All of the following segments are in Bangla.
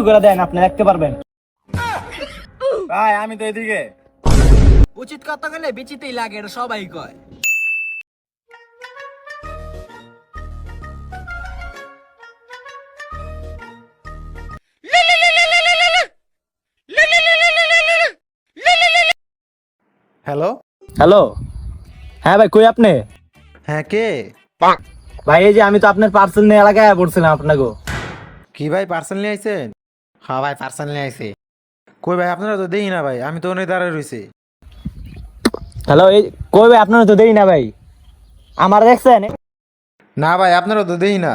করে দেন আপনি রাখতে পারবেন। ভাই আমি তো এদিকে। উচিত কথা গেলে বিচিতেই লাগে, এটা সবাই কয়। হ্যালো। হ্যালো, হ্যাঁ ভাই কই আপনি? হ্যাঁ কে? ভাই এই যে আমি তো আপনার পার্সেল নিয়ে এলাকায় পড়ছিলাম আপনাকে। কি ভাই পার্সেল নিয়ে আইছেন? হ্যাঁ ভাই পার্সেল নিয়ে আইছে। কই ভাই আপনারা তো দেই না ভাই, আমি তো অনেক দাঁড়ায় রইছি। হ্যালো, এই কই ভাই আপনারা তো দেই না ভাই, আমার দেখছেন? না ভাই আপনারা তো দেই না।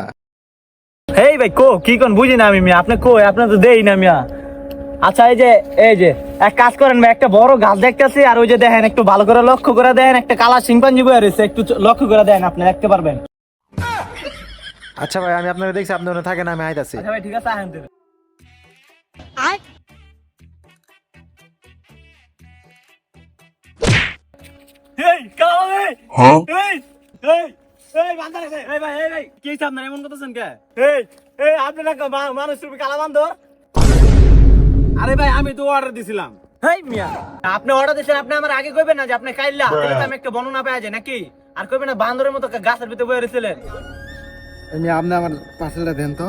এই ভাই কো কি কোন বুঝি না আমি মিয়া, আপনি কই আপনারা তো দেই না মিয়া। আচ্ছা এই যে এক কাজ করেন ভাই, একটা বড় গাছ দেখতেছি আর ওই যে দেখেন একটু ভালো করে লক্ষ্য করে দেখেন একটা কালা শিম্পাঞ্জি বয়ে রয়েছে, একটু লক্ষ্য করে দেখেন আপনি রাখতে পারবেন। আচ্ছা ভাই আমি আপনারা দেখছি, আপনি ওখানে থাকেন, আমি আইতাছি। আচ্ছা ভাই ঠিক আছে আহেন তো। এই কালা ভাই, এই এই এই বান্দর আছে, এই ভাই কি হইছে আপনার এমন করতেছেন কে? এই আপনি না মানুষ রূপী কালা বান্দর? আরে ভাই আমি তো অর্ডার দিছিলাম। হেই মিয়া, আপনি অর্ডার দিয়েছেন, আপনি আমার আগে কইবেন না যে আপনি কাইল্লা, তাহলে তো আমি একটা বর্ণনা পাওয়া যায় নাকি? আর কইবেন না বান্দরের মতো গাছের ভিতরে বয়ে রয়েছিলেন। আমি আপনি আমার পার্সেলটা দেন তো।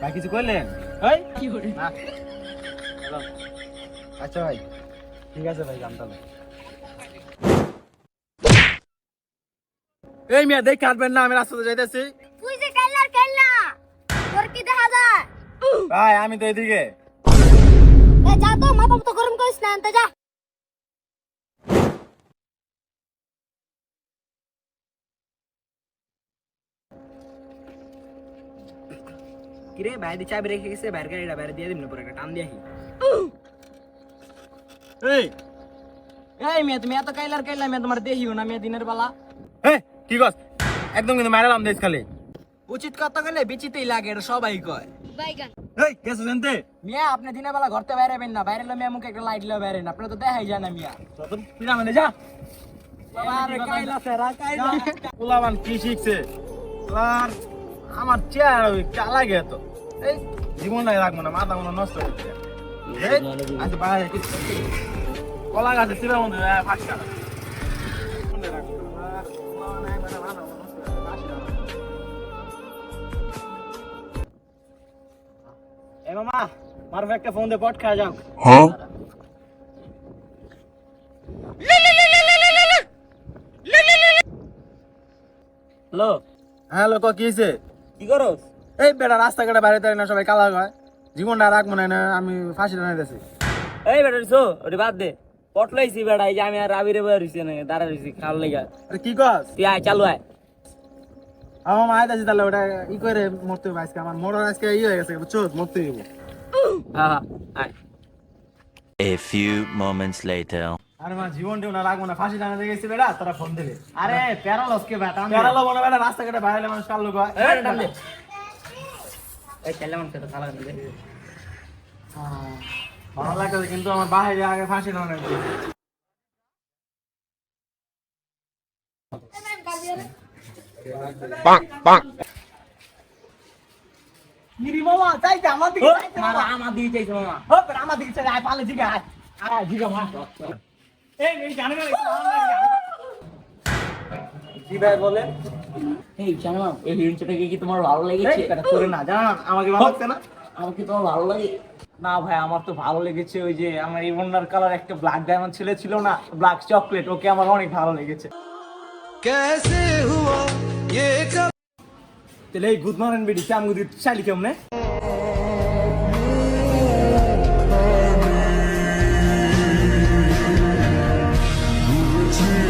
ভাই কিছু কইলেন? এই কি করে? আচ্ছা ভাই ঠিক আছে ভাই, জানতাম। এই মিয়া দেখ কাটবেন না, আমি রাস্তাতে যাইতেছি। তুই যে কাল্লা তোর কি দেখা যায়? ভাই আমি তো এদিকে। এ যা তো মাথা মতো গরম করিস না, আনতে যা। কিরে বাইরে চাবি রেখে গেছে, বাইরে গাড়িটা বাইরে দিয়ে দিন না, পরে একটা টান দিয়ে আসি। এই এই মেয়ে তুমি এত কাইলার মেয়ে, তোমার দেখিও না মেয়ে দিনের বেলা। এই কি কস? একদম কিন্তু মারালাম দেশ খালি। উচিত কথা গেলে বিচিতেই লাগে, এটা সবাই কয়। বাইগান এই কেসে জানতে? মিয়া আপনি দিনের বেলা ঘরতে বাইরেবেন না, বাইরে মেয়ে মুখে একটা লাইট লিয়ে বাইরেন, আপনার তো দেখাই যায় না মিয়া। তোর পিনা মানে যা। আরে কাইলা ফেরা কাইলা। পোলাবান কি শিখছে? আর আমার চেয়ার চালা গে তো। এই জীবনটাই রাখবো না, মাথা মনে নষ্ট হয়ে যাচ্ছে। এই আজ বাইরে কি কলা গাছে ছিল মনে হয় ফাঁকা। এ মামা, মারবে একটা ফোন দিয়ে পট খাওয়া যাও। হ্যালো, হ্যালো ক কি হয়েছে? কি করস? এই বেটা রাস্তাঘাটে বাইরে তাই না, সবাই কালা হয়। জীবনটা রাখবো না, আমি ফাঁসি টানাইতেছি। এই বেটা রিসো ওরে বাদ দে, পট লইছি বেটা, এই যে আমি আর রাবিরে বয়ে রইছি না, দাঁড়া রইছি খাল লাগা। আরে কি কস? তুই আয়, চালু আয়। আমার মা আইতাছি, তাহলে ওটা ই করে মরতে হবে আজকে। আমার মরার আজকে ই হয়ে গেছে, বুঝছো? মরতে হইব। হ্যাঁ আয়। A few moments later. আরে মা জীবনটাও না রাখবো না, ফাঁসি টানাতে গেছি বেটা, তোরা ফোন দিলে। আরে প্যারালস কে বেটা? বেড়ালো মনে বেটা, রাস্তাঘাটে বাইরে মানুষ কাল লোক হয়। এই টান দে। এই খেলে মানুষ তো খালা দে। ভালো লাগতেছে কিন্তু আমার বাহিরে আগে ফাঁসি টানাতে। নিরি মামা চাইতে আমার দিকে চাইতে, মারা আমার দিকে চাইতে মামা। ও বেটা আমার দিকে চাইতে, আয় পালে দিকে আয়। আয় দিকে মার। এই জানে না জি ভাই বলে। এই জানো এই হিরোইনটাকে কি তোমার ভালো লেগেছে? এটা করে না জান, আমাকে ভালো লাগছে না। আমাকে তোমার ভালো লাগে? না ভাই আমার তো ভালো লেগেছে, ওই যে আমার ইভন্ডার কালার একটা ব্ল্যাক ডায়মন্ড ছেলে ছিল না, ব্ল্যাক চকলেট, ওকে আমার অনেক ভালো লেগেছে। তাহলে এই গুড মর্নিং বেডি চাম গুদি চাইলি কেমনে? Thank you.